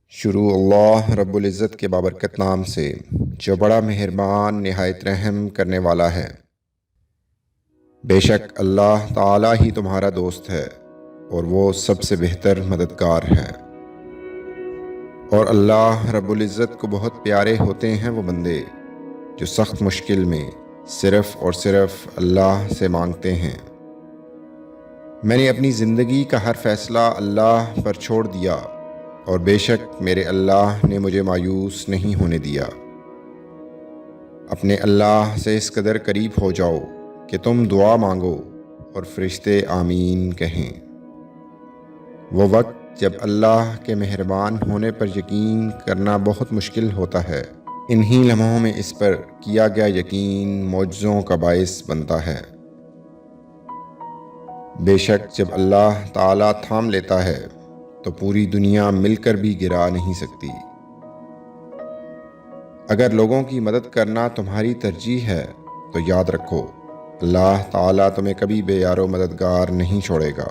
شروع اللہ رب العزت کے بابرکت نام سے جو بڑا مہربان نہایت رحم کرنے والا ہے۔ بے شک اللہ تعالی ہی تمہارا دوست ہے اور وہ سب سے بہتر مددگار ہے۔ اور اللہ رب العزت کو بہت پیارے ہوتے ہیں وہ بندے جو سخت مشکل میں صرف اور صرف اللہ سے مانگتے ہیں۔ میں نے اپنی زندگی کا ہر فیصلہ اللہ پر چھوڑ دیا اور بے شک میرے اللہ نے مجھے مایوس نہیں ہونے دیا۔ اپنے اللہ سے اس قدر قریب ہو جاؤ کہ تم دعا مانگو اور فرشتے آمین کہیں۔ وہ وقت جب اللہ کے مہربان ہونے پر یقین کرنا بہت مشکل ہوتا ہے، انہی لمحوں میں اس پر کیا گیا یقین معجزوں کا باعث بنتا ہے۔ بے شک جب اللہ تعالیٰ تھام لیتا ہے تو پوری دنیا مل کر بھی گرا نہیں سکتی۔ اگر لوگوں کی مدد کرنا تمہاری ترجیح ہے تو یاد رکھو اللہ تعالیٰ تمہیں کبھی بے یار و مددگار نہیں چھوڑے گا۔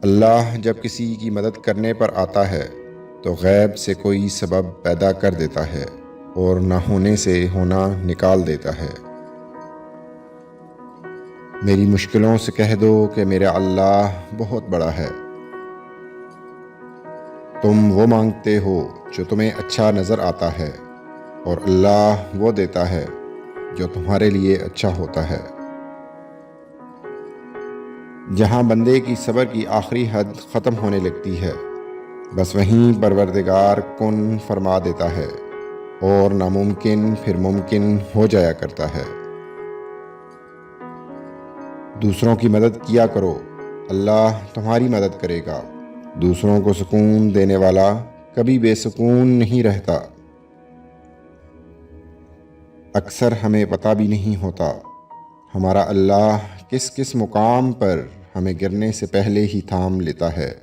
اللہ جب کسی کی مدد کرنے پر آتا ہے تو غیب سے کوئی سبب پیدا کر دیتا ہے اور نہ ہونے سے ہونا نکال دیتا ہے۔ میری مشکلوں سے کہہ دو کہ میرا اللہ بہت بڑا ہے۔ تم وہ مانگتے ہو جو تمہیں اچھا نظر آتا ہے اور اللہ وہ دیتا ہے جو تمہارے لیے اچھا ہوتا ہے۔ جہاں بندے کی صبر کی آخری حد ختم ہونے لگتی ہے، بس وہیں پروردگار کن فرما دیتا ہے اور ناممکن پھر ممکن ہو جایا کرتا ہے۔ دوسروں کی مدد کیا کرو، اللہ تمہاری مدد کرے گا۔ دوسروں کو سکون دینے والا کبھی بے سکون نہیں رہتا۔ اکثر ہمیں پتہ بھی نہیں ہوتا ہمارا اللہ کس کس مقام پر ہمیں گرنے سے پہلے ہی تھام لیتا ہے۔